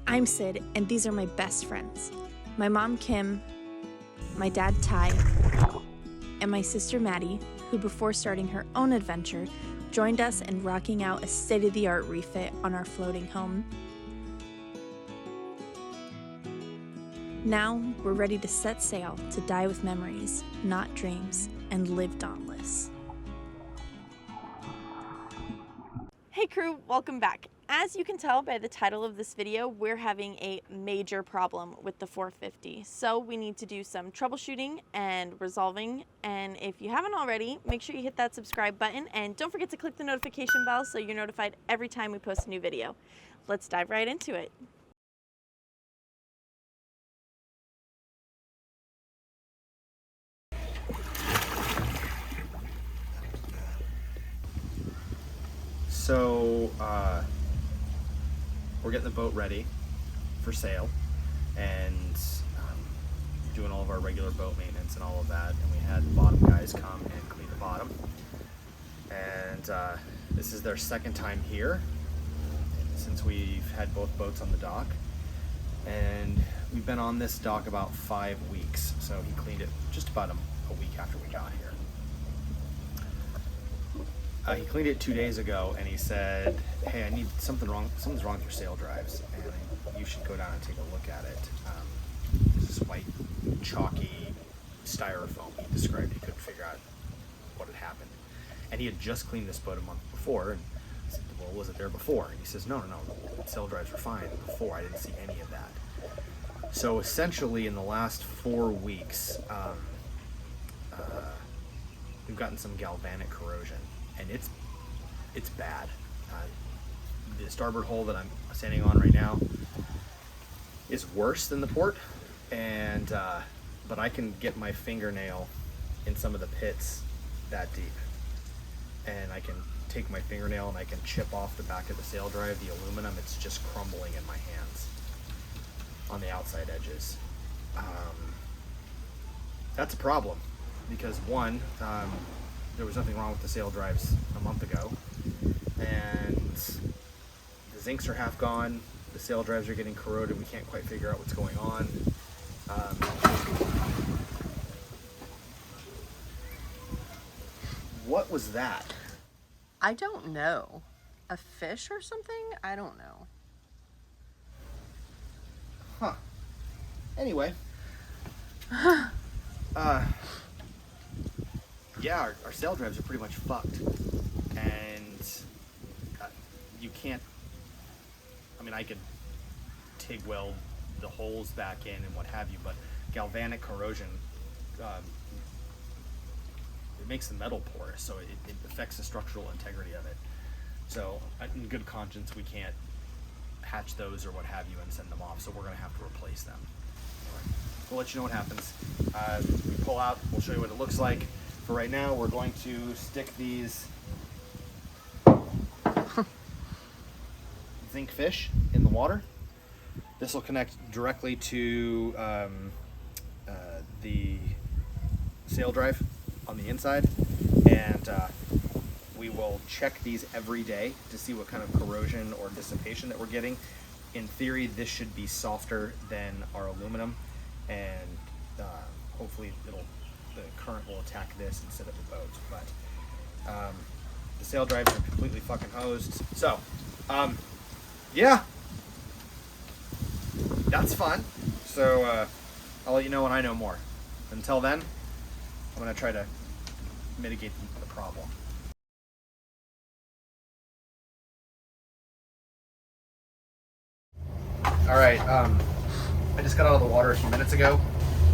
I'm Sid, and these are my best friends. My mom, Kim, my dad, Ty, and my sister, Maddie, who before starting her own adventure, joined us in rocking out a state-of-the-art refit on our floating home. Now, we're ready to set sail to die with memories, not dreams, and live dauntless. Hey crew, welcome back. As you can tell by the title of this video, we're having a major problem with the 450. So we need to do some troubleshooting and resolving. And if you haven't already, make sure you hit that subscribe button and don't forget to click the notification bell so you're notified every time we post a new video. Let's dive right into it. So we're getting the boat ready for sail and doing all of our regular boat maintenance and all of that, and we had the bottom guys come and clean the bottom, and this is their second time here since we've had both boats on the dock, and we've been on this dock about 5 weeks, so he cleaned it just about a week after we got here. He cleaned it 2 days ago, and he said, "Hey, I need something's wrong with your sail drives, and you should go down and take a look at it." This white, chalky styrofoam. He described he couldn't figure out what had happened, and he had just cleaned this boat a month before. And I said, "Well, was it there before?" And he says, "No, the sail drives were fine before. I didn't see any of that." So essentially, in the last 4 weeks, we've gotten some galvanic corrosion. And it's bad. The starboard hull that I'm standing on right now is worse than the port, and but I can get my fingernail in some of the pits that deep, and I can take my fingernail and I can chip off the back of the sail drive, the aluminum. It's just crumbling in my hands on the outside edges. That's a problem because one, there was nothing wrong with the sail drives a month ago, and the zincs are half gone, the sail drives are getting corroded, we can't quite figure out what's going on. What was that? I don't know. A fish or something? I don't know. Huh. Anyway. Yeah, our sail drives are pretty much fucked, and you can't, I mean, I could TIG weld the holes back in and what have you, but galvanic corrosion, it makes the metal porous, so it affects the structural integrity of it. So in good conscience, we can't patch those or what have you and send them off, so we're going to have to replace them. We'll let you know what happens. We pull out, we'll show you what it looks like. For right now, we're going to stick these zinc fish in the water. This will connect directly to the sail drive on the inside, and we will check these every day to see what kind of corrosion or dissipation that we're getting. In theory, this should be softer than our aluminum, and hopefully the current will attack this instead of the boat, but the sail drives are completely fucking hosed. So, yeah, that's fun. So I'll let you know when I know more. Until then, I'm gonna try to mitigate the problem. All right, I just got out of the water a few minutes ago.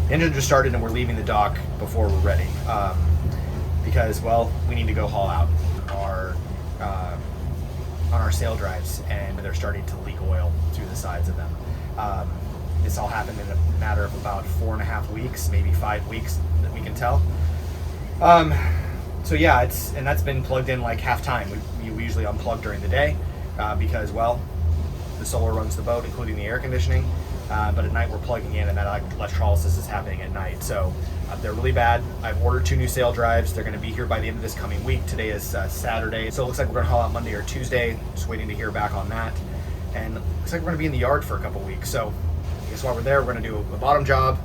The engine just started and we're leaving the dock before we're ready because, well, we need to go haul out on our sail drives, and they're starting to leak oil through the sides of them. This all happened in a matter of about 4.5 weeks, maybe 5 weeks that we can tell. So yeah, and that's been plugged in like half time. We usually unplug during the day because, well, the solar runs the boat, including the air conditioning. But at night we're plugging in, and that electrolysis is happening at night. So they're really bad. I've ordered 2 new sail drives. They're going to be here by the end of this coming week. Today is Saturday, so it looks like we're going to haul out Monday or Tuesday. Just waiting to hear back on that. and looks like we're going to be in the yard for a couple weeks. So I guess while we're there, we're going to do a bottom job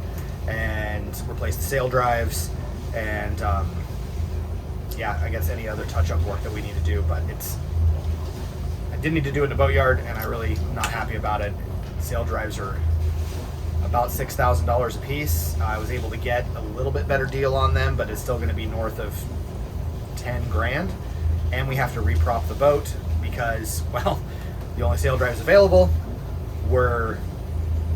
and replace the sail drives, and yeah, I guess any other touch-up work that we need to do. But I did need to do it in the boatyard, and I'm really not happy about it. Sail drives are about $6,000 a piece. I was able to get a little bit better deal on them, but it's still going to be north of 10 grand. And we have to reprop the boat because, well, the only sail drives available were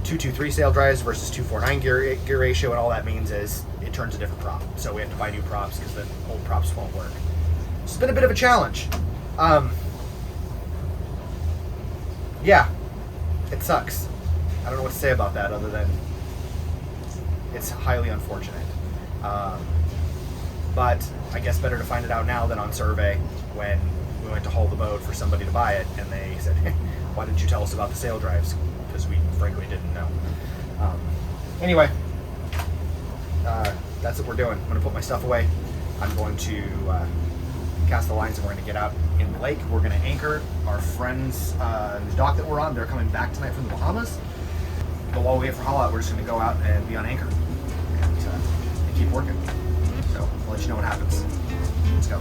223 sail drives versus 249 gear ratio, and all that means is it turns a different prop. So we have to buy new props because the old props won't work. It's been a bit of a challenge. Yeah, it sucks. I don't know what to say about that other than it's highly unfortunate. But I guess better to find it out now than on survey when we went to haul the boat for somebody to buy it, and they said, hey, why didn't you tell us about the sail drives? Because we frankly didn't know. Anyway, that's what we're doing. I'm going to put my stuff away. I'm going to cast the lines, and we're going to get out in the lake. We're going to anchor our friends, the dock that we're on. They're coming back tonight from the Bahamas. But while we wait for haul out, we're just going to go out and be on anchor and keep working. So I'll let you know what happens. Let's go.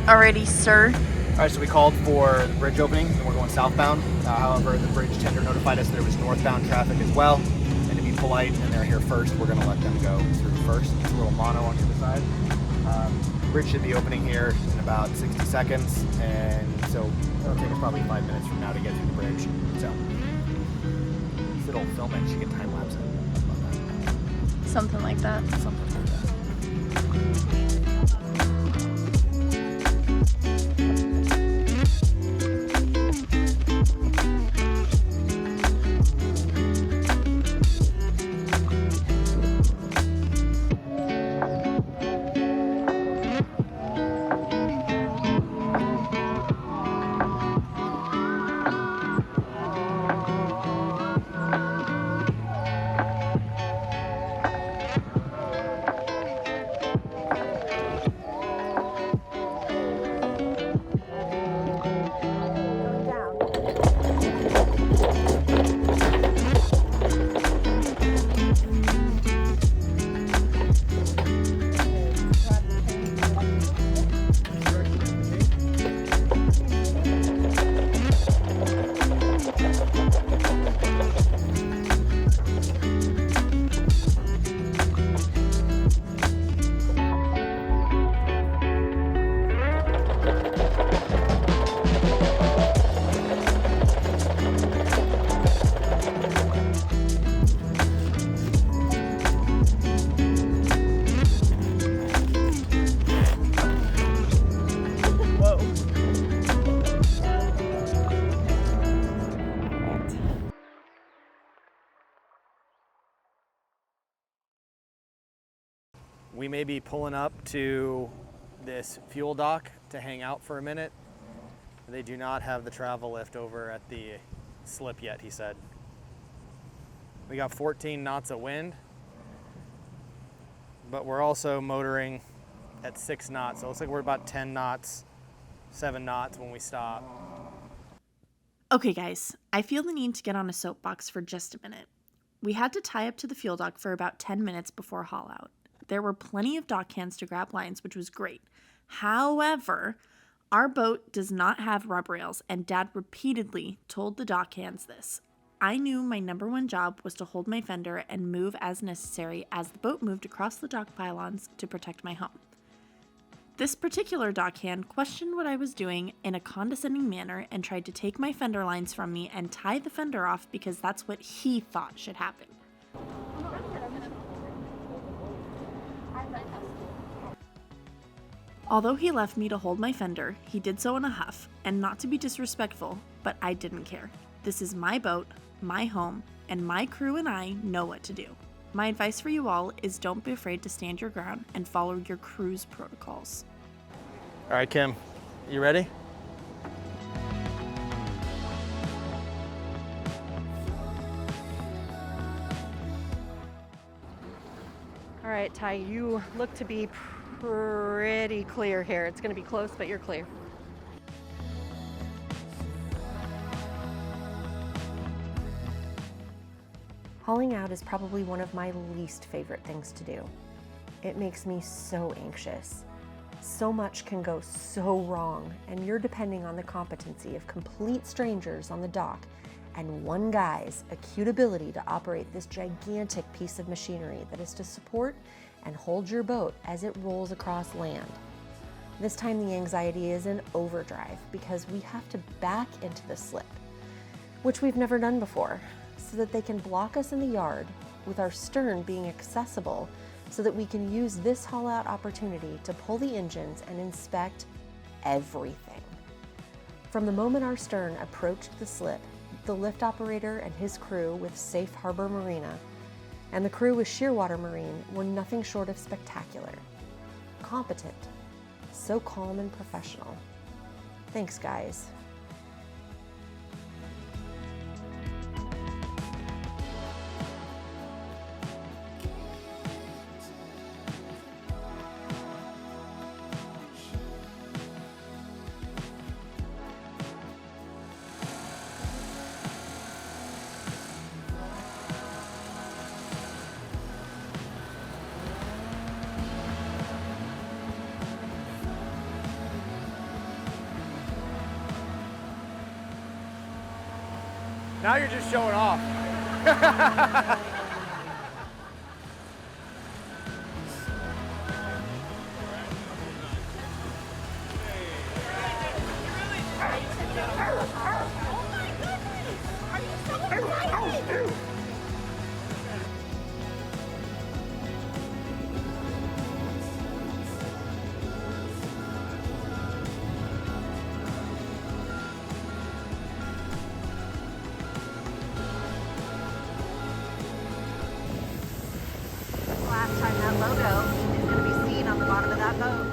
Alrighty, sir. All right, so we called for the bridge opening, and we're going southbound. However, the bridge tender notified us there was northbound traffic as well. And to be polite, and they're here first, we're going to let them go through first. It's a little mono on the other side. The bridge should be opening here in about 60 seconds, and so it'll take us probably 5 minutes from now to get through the bridge. So if it'll film it, she can time lapse it. Something like that. Something like that. We may be pulling up to this fuel dock to hang out for a minute. They do not have the travel lift over at the slip yet, he said. We got 14 knots of wind, but we're also motoring at 6 knots. So it looks like we're about 10 knots, 7 knots when we stop. Okay, guys, I feel the need to get on a soapbox for just a minute. We had to tie up to the fuel dock for about 10 minutes before haul out. There were plenty of dock hands to grab lines, which was great. However, our boat does not have rub rails, and Dad repeatedly told the dock hands this. I knew my number one job was to hold my fender and move as necessary as the boat moved across the dock pylons to protect my home. This particular dock hand questioned what I was doing in a condescending manner and tried to take my fender lines from me and tie the fender off because that's what he thought should happen. Although he left me to hold my fender, he did so in a huff, and not to be disrespectful, but I didn't care. This is my boat, my home, and my crew and I know what to do. My advice for you all is don't be afraid to stand your ground and follow your crew's protocols. All right, Kim, you ready? All right, Ty, you look to be pretty clear here. It's going to be close, but you're clear. Hauling out is probably one of my least favorite things to do. It makes me so anxious. So much can go so wrong, and you're depending on the competency of complete strangers on the dock and one guy's acute ability to operate this gigantic piece of machinery that is to support and hold your boat as it rolls across land. This time the anxiety is in overdrive because we have to back into the slip, which we've never done before, so that they can block us in the yard, with our stern being accessible so that we can use this haul out opportunity to pull the engines and inspect everything. From the moment our stern approached the slip, the lift operator and his crew with Safe Harbor Marina and the crew with Shearwater Marine were nothing short of spectacular. Competent, so calm and professional. Thanks, guys. Now you're just showing off. Last time that logo is going to be seen on the bottom of that boat.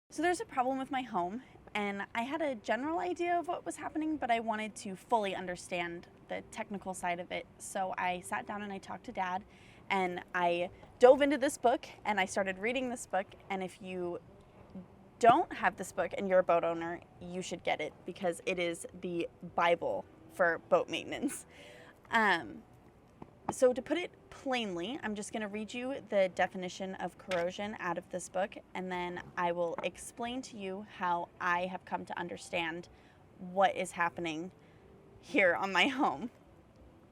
So there's a problem with my home, and I had a general idea of what was happening, but I wanted to fully understand the technical side of it. So I sat down and I talked to Dad, and I dove into this book and I started reading this book. And if you don't have this book and you're a boat owner, you should get it because it is the Bible for boat maintenance. So to put it plainly, I'm just going to read you the definition of corrosion out of this book, and then I will explain to you how I have come to understand what is happening here on my home.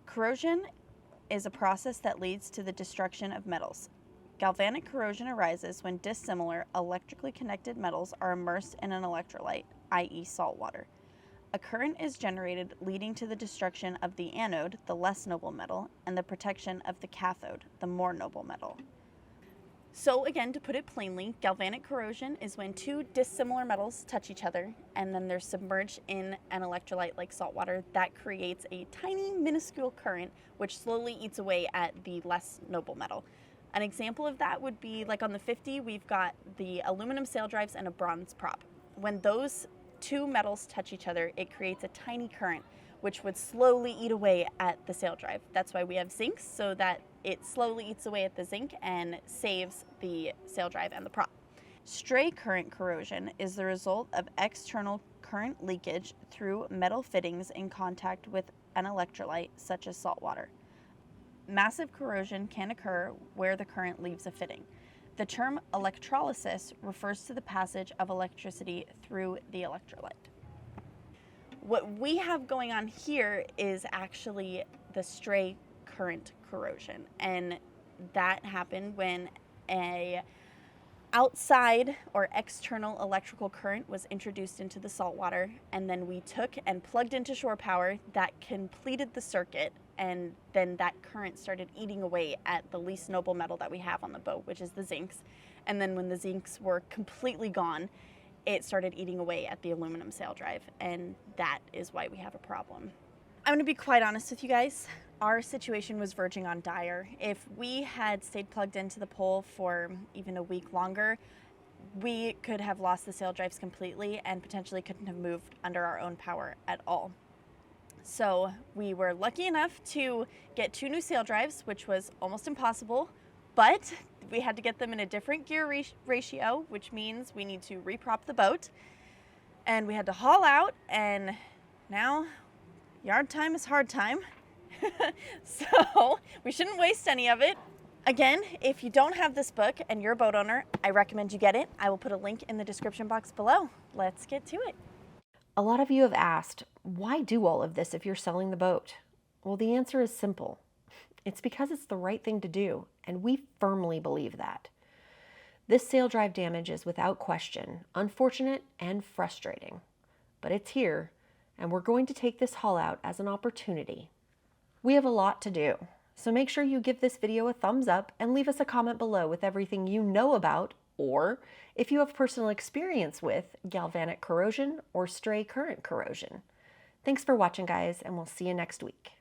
Corrosion is a process that leads to the destruction of metals. Galvanic corrosion arises when dissimilar electrically connected metals are immersed in an electrolyte, i.e. salt water. A current is generated leading to the destruction of the anode, the less noble metal, and the protection of the cathode, the more noble metal. So again, to put it plainly, galvanic corrosion is when two dissimilar metals touch each other and then they're submerged in an electrolyte like salt water. That creates a tiny minuscule current which slowly eats away at the less noble metal. An example of that would be like on the 50, we've got the aluminum sail drives and a bronze prop. When those two metals touch each other, it creates a tiny current which would slowly eat away at the sail drive. That's why we have zincs, so that it slowly eats away at the zinc and saves the sail drive and the prop. Stray current corrosion is the result of external current leakage through metal fittings in contact with an electrolyte, such as salt water. Massive corrosion can occur where the current leaves a fitting. The term electrolysis refers to the passage of electricity through the electrolyte. What we have going on here is actually the stray current corrosion, and that happened when a outside or external electrical current was introduced into the salt water, and then we took and plugged into shore power that completed the circuit, and then that current started eating away at the least noble metal that we have on the boat, which is the zincs. And then when the zincs were completely gone, it started eating away at the aluminum sail drive, and that is why we have a problem. I'm going to be quite honest with you guys. Our situation was verging on dire. If we had stayed plugged into the pole for even a week longer, we could have lost the sail drives completely and potentially couldn't have moved under our own power at all. So we were lucky enough to get 2 new sail drives, which was almost impossible, but we had to get them in a different gear ratio, which means we need to reprop the boat, and we had to haul out, and now yard time is hard time. So we shouldn't waste any of it. Again, if you don't have this book and you're a boat owner, I recommend you get it. I will put a link in the description box below. Let's get to it. A lot of you have asked, why do all of this if you're selling the boat? Well, the answer is simple. It's because it's the right thing to do, and we firmly believe that. This sail drive damage is without question unfortunate and frustrating, but it's here, and we're going to take this haul out as an opportunity. We have a lot to do, so make sure you give this video a thumbs up and leave us a comment below with everything you know about, or if you have personal experience with galvanic corrosion or stray current corrosion. Thanks for watching, guys, and we'll see you next week.